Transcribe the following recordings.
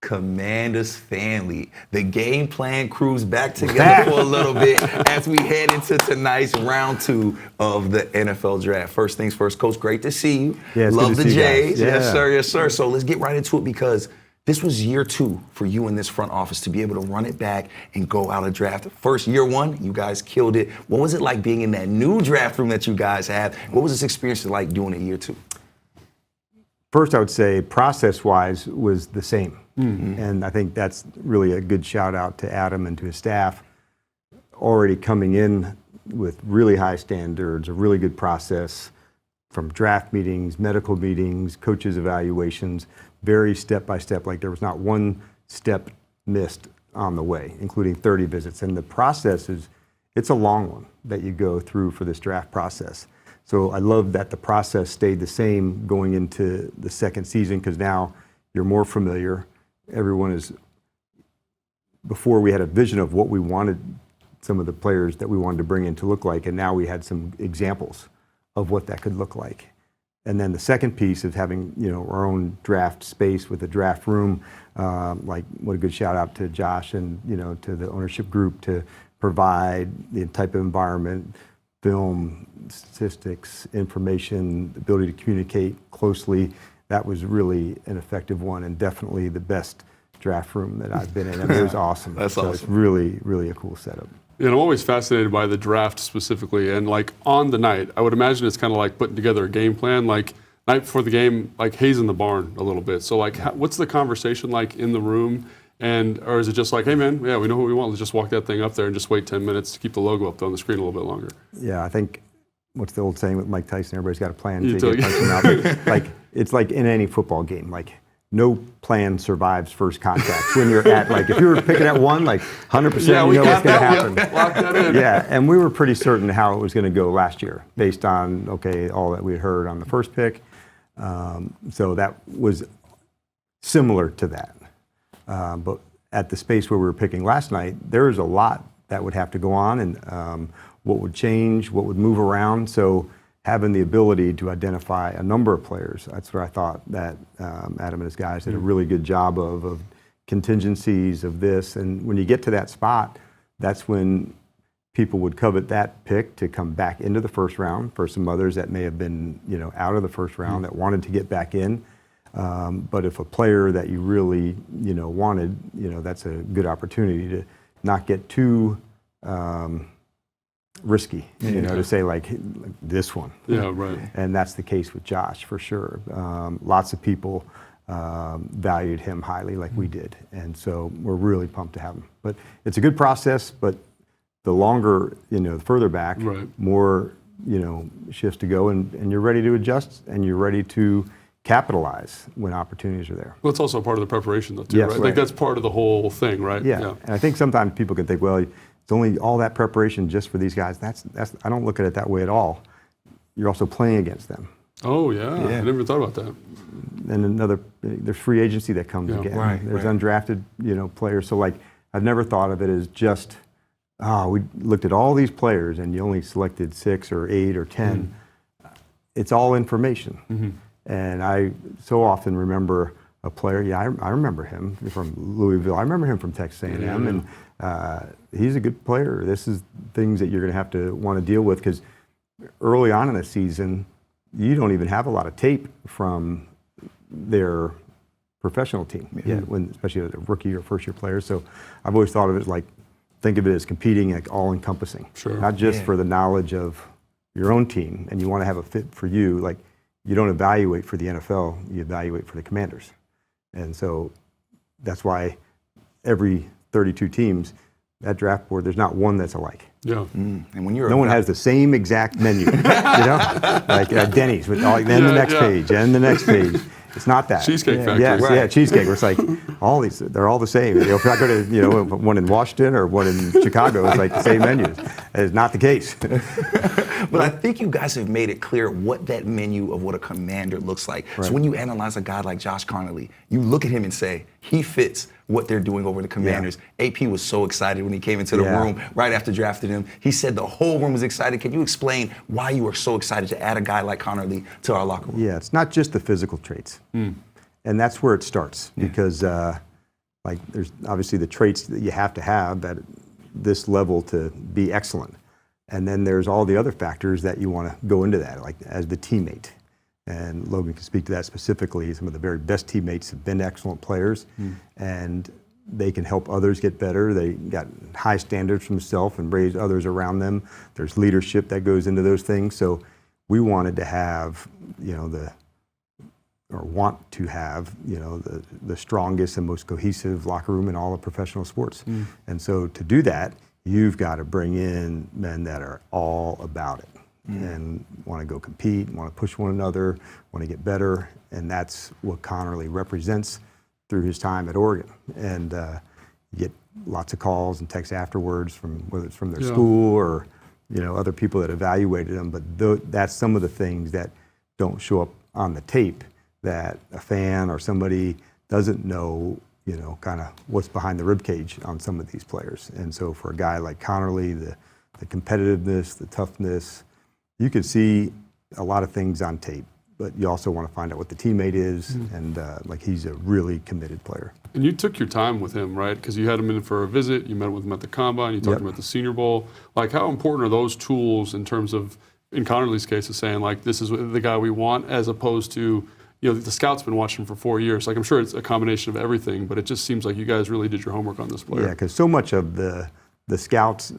Commanders family. The game plan crews back together for a little bit as we head into tonight's round 2 of the NFL Draft. First things first, Coach, great to see you. Yeah, Love the Jays. Yeah. Yes, sir, yes, sir. So let's get right into it because this was year 2 for you in this front office to be able to run it back and go out of draft. First, year 1, you guys killed it. What was it like being in that new draft room that you guys have? What was this experience like doing it year 2? First, I would say process-wise was the same. Mm-hmm. And I think that's really a good shout out to Adam and to his staff, already coming in with really high standards, a really good process from draft meetings, medical meetings, coaches' evaluations, very step-by-step, like there was not one step missed on the way, including 30 visits. And the process it's a long one that you go through for this draft process. So I love that the process stayed the same going into the second season because now you're more familiar. Everyone is, before we had a vision of what we wanted some of the players that we wanted to bring in to look like, and now we had some examples of what that could look like. And then the second piece is having, our own draft space with a draft room. Like, what a good shout out to Josh and, to the ownership group to provide the type of environment, film, statistics, information, the ability to communicate closely. That was really an effective one and definitely the best draft room that I've been in. I mean, it was awesome. That's awesome. It's really, really a cool setup. And I'm always fascinated by the draft specifically. And like on the night, I would imagine it's kind of like putting together a game plan, like night before the game, like hazing the barn a little bit. So like, what's the conversation like in the room? Or is it just like, hey man, yeah, we know what we want. Let's just walk that thing up there and just wait 10 minutes to keep the logo up on the screen a little bit longer. Yeah, I think, what's the old saying with Mike Tyson? Everybody's got a plan until you get punched out. Like, it's like in any football game. Like, no plan survives first contact. When you're at, like, if you were picking at 1, like 100%, you know what's going to happen. Lock that in. Yeah, and we were pretty certain how it was going to go last year based on, all that we had heard on the first pick. So that was similar to that. But at the space where we were picking last night, there was a lot that would have to go on and what would change, what would move around. So having the ability to identify a number of players, that's where I thought that Adam and his guys did a really good job of contingencies of this. And when you get to that spot, that's when people would covet that pick to come back into the first round for some others that may have been, out of the first round that wanted to get back in. But if a player that you really, wanted, that's a good opportunity to not get too risky, to say like this one. Yeah, right. And that's the case with Josh for sure. Lots of people valued him highly like we did. And so we're really pumped to have him. But it's a good process, but the longer, the further back, more, shifts to go and you're ready to adjust and you're ready to capitalize when opportunities are there. Well, it's also part of the preparation though too, yes, right? Like that's part of the whole thing, right? Yeah. And I think sometimes people can think, well, it's only all that preparation just for these guys. That's I don't look at it that way at all. You're also playing against them. Oh yeah. I never even thought about that. And there's free agency that comes again. There's undrafted, players. So like, I've never thought of it as just, we looked at all these players and you only selected 6 or 8 or 10. It's all information. Mm-hmm. And I so often remember a player, I remember him from Louisville. I remember him from Texas A&M, and he's a good player. This is things that you're going to have to want to deal with because early on in the season, you don't even have a lot of tape from their professional team yet, especially as a rookie or first-year player. So I've always thought of it like, think of it as competing, like all-encompassing. Sure. Not just for the knowledge of your own team, and you want to have a fit for you. Like, you don't evaluate for the NFL, you evaluate for the Commanders. And so that's why every 32 teams, that draft board, there's not one that's alike. Yeah. And when you're no one has the same exact menu, like Denny's with all, then the next page, and the next page. It's not that. Cheesecake Factory. Yes, yeah, cheesecake. Where it's like all these, they're all the same. If I go to one in Washington or one in Chicago, it's like the same menus. It's not the case. But I think you guys have made it clear what that menu of what a commander looks like. Right. So when you analyze a guy like Josh Connolly, you look at him and say, he fits what they're doing over the Commanders. Yeah. AP was so excited when he came into the room right after drafting him. He said the whole room was excited. Can you explain why you were so excited to add a guy like Connolly to our locker room? Yeah, it's not just the physical traits. And that's where it starts because like there's obviously the traits that you have to have at this level to be excellent. And then there's all the other factors that you want to go into that, like as the teammate. And Logan can speak to that specifically. Some of the very best teammates have been excellent players, and they can help others get better. They got high standards for themselves and raise others around them. There's leadership that goes into those things. So we wanted to have, want to have, the strongest and most cohesive locker room in all of professional sports. And so to do that, you've got to bring in men that are all about it and want to go compete, want to push one another, want to get better. And that's what Connerly represents through his time at Oregon. And you get lots of calls and texts afterwards from whether it's from their school or other people that evaluated them. But that's some of the things that don't show up on the tape that a fan or somebody doesn't know, kind of what's behind the ribcage on some of these players. And so for a guy like Connerly, the competitiveness, the toughness, you can see a lot of things on tape, but you also want to find out what the teammate is, and he's a really committed player. And you took your time with him, right? Because you had him in for a visit, you met with him at the Combine, you talked to him at the Senior Bowl. Like, how important are those tools in terms of, in Connerly's case, of saying, like, this is the guy we want, as opposed to, the scout's been watching him for 4 years. Like, I'm sure it's a combination of everything, but it just seems like you guys really did your homework on this player. Yeah, because so much of the scouts,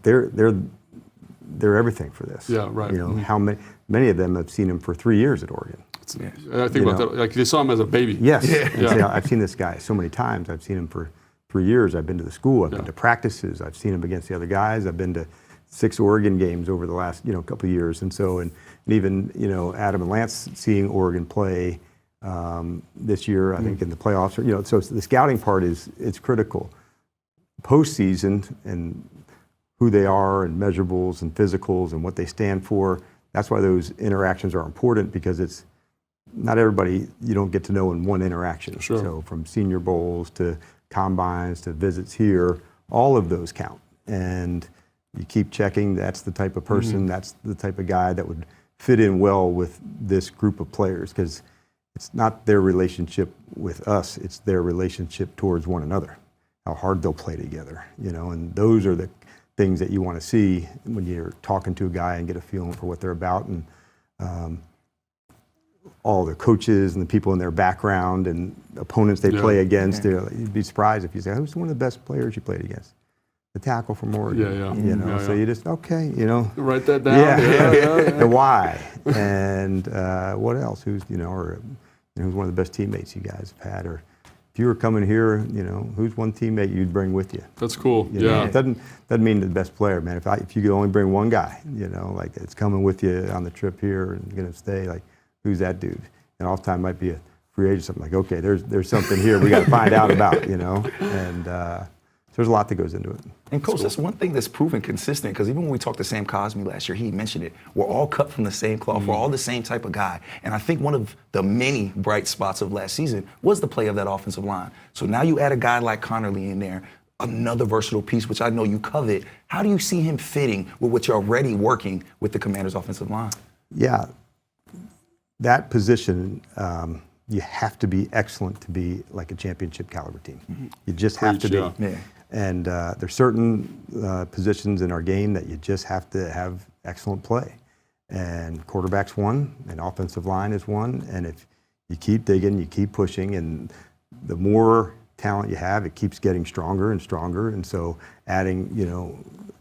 they're everything for this. Yeah, right. How many of them have seen him for 3 years at Oregon. I think about that. Like, they saw him as a baby. Yes. Yeah. I've seen this guy so many times. I've seen him for 3 years. I've been to the school. I've been to practices. I've seen him against the other guys. I've been to 6 Oregon games over the last couple of years. And so, and even Adam and Lance seeing Oregon play this year, I think in the playoffs. So the scouting part it's critical. Postseason and who they are and measurables and physicals and what they stand for. That's why those interactions are important, because it's not everybody you don't get to know in one interaction. Sure. So from Senior Bowls to combines to visits here, all of those count. And you keep checking that's the type of person, that's the type of guy that would fit in well with this group of players, because it's not their relationship with us, it's their relationship towards one another, how hard they'll play together, and those are the things that you want to see when you're talking to a guy and get a feeling for what they're about. And all the coaches and the people in their background and opponents they play against, you'd be surprised if you say, who's one of the best players you played against? The tackle from Oregon. So you just, write that down. And why? And what else? Who's, or who's one of the best teammates you guys have had? Or if you were coming here, who's one teammate you'd bring with you? That's cool. It doesn't mean the best player, man. If you could only bring one guy, like it's coming with you on the trip here and going to stay, like, who's that dude? And oftentimes might be a free agent, something like, okay, there's something here we got to find out about, and there's a lot that goes into it. And Coach, that's one thing that's proven consistent, because even when we talked to Sam Cosmi last year, he mentioned it. We're all cut from the same cloth. We're all the same type of guy. And I think one of the many bright spots of last season was the play of that offensive line. So now you add a guy like Connerly in there, another versatile piece, which I know you covet. How do you see him fitting with what you're already working with the Commanders' offensive line? Yeah, that position, you have to be excellent to be like a championship caliber team. You just have to be. Yeah. And there's certain positions in our game that you just have to have excellent play. And quarterback's one, and offensive line is one. And if you keep digging, you keep pushing, and the more talent you have, it keeps getting stronger and stronger. And so adding,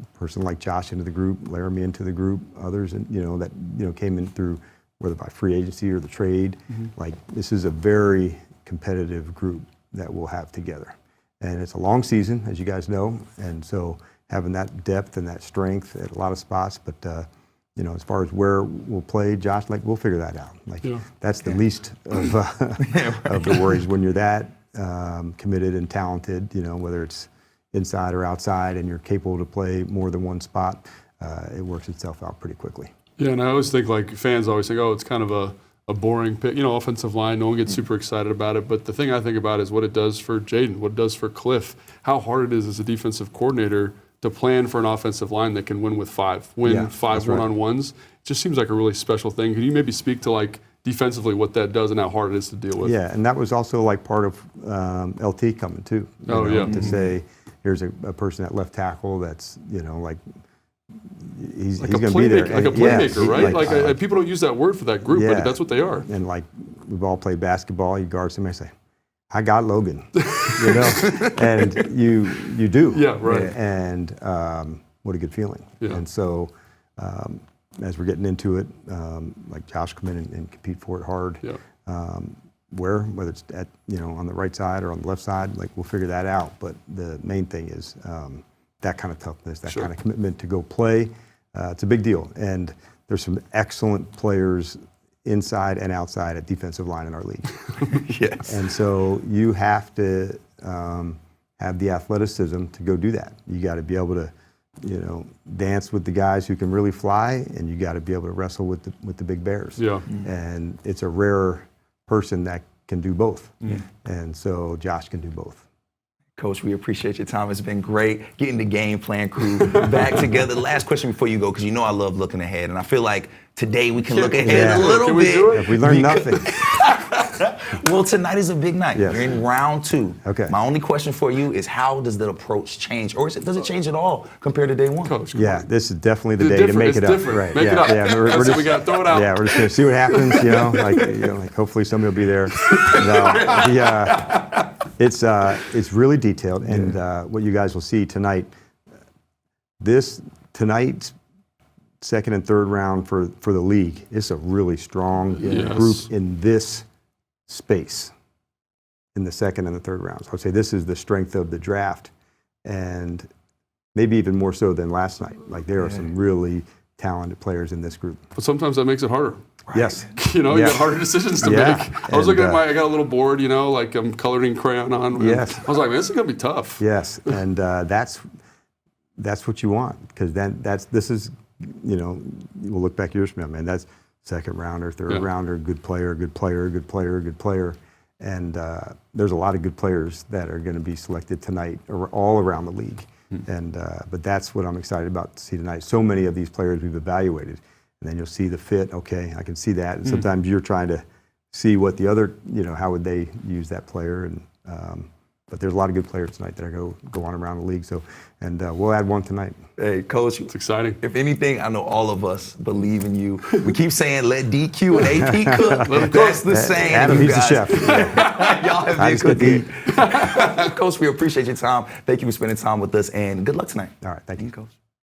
a person like Josh into the group, Laramie into the group, others, that came in through whether by free agency or the trade, like this is a very competitive group that we'll have together. And it's a long season, as you guys know, and so having that depth and that strength at a lot of spots. But as far as where we'll play, Josh, like we'll figure that out. Like that's the least of the worries when you're that committed and talented. Whether it's inside or outside, and you're capable to play more than one spot, it works itself out pretty quickly. Yeah, and I always think, like, fans always think, oh, it's kind of a boring pick, offensive line. No one gets super excited about it. But the thing I think about is what it does for Jaden, what it does for Cliff, how hard it is as a defensive coordinator to plan for an offensive line that can win with five one-on-ones. It just seems like a really special thing. Could you maybe speak to, like, defensively what that does and how hard it is to deal with. Yeah, and that was also like part of LT coming too. To say, here's a person at left tackle that's, like he's Like going a to be there. like a playmaker, right? People don't use that word for that group, Yeah. but that's what they are. And like we've all played basketball, you guard somebody and say, I got Logan, and you do. Yeah, right. And what a good feeling. Yeah. And so as we're getting into it, like Josh come in and compete for it hard. Yeah. Whether it's at on the right side or on the left side, like we'll figure that out. But the main thing is that kind of toughness, that kind of commitment to go play. It's a big deal, and there's some excellent players inside and outside at defensive line in our league. Yes. And so you have to have the athleticism to go do that. You got to be able to, dance with the guys who can really fly, and you got to be able to wrestle with the big bears. Yeah. And it's a rare person that can do both. And so Josh can do both. Coach, we appreciate your time. It's been great getting the game plan crew back together. Last question before you go, because I love looking ahead, and I feel like today we can look ahead a little Can we bit. do it? If we learn nothing. Well, tonight is a big night. Yes. You're in round 2. Okay. My only question for you is, how does that approach change, or does it change at all compared to day 1? Coach, come Yeah, on. this is definitely the It's day to make different. it It's up. different. Right. Make yeah, it up. Yeah, That's what we got. Throw it out. Yeah, we're just gonna see what happens. Like hopefully somebody will be there. It's really detailed, and what you guys will see tonight. Tonight's second and third round for the league is a really strong group in this space in the second and the third rounds. I would say this is the strength of the draft, and maybe even more so than last night. Like there are some really talented players in this group. But sometimes that makes it harder. Right. Yes. You got harder decisions to Yeah. make. I was looking at I got a little board, like I'm coloring crayon on. Yes. I was like, man, this is going to be tough. Yes, and that's what you want, because this is, we'll look back years from now, man, that's second rounder, third rounder, good player, and there's a lot of good players that are going to be selected tonight all around the league, and but that's what I'm excited about to see tonight. So many of these players we've evaluated, and then you'll see the fit. Okay, I can see that, and sometimes you're trying to see what the other, how would they use that player, and but there's a lot of good players tonight that are going to go on around the league. So, and we'll add one tonight. Hey, Coach, It's exciting. if anything, I know all of us believe in you. We keep saying, let DQ and AP cook. That's the saying. Adam, you he's the guys. chef. Y'all have I been just get to cooking. Coach, we appreciate your time. Thank you for spending time with us, and good luck tonight. All right, thank you. Coach.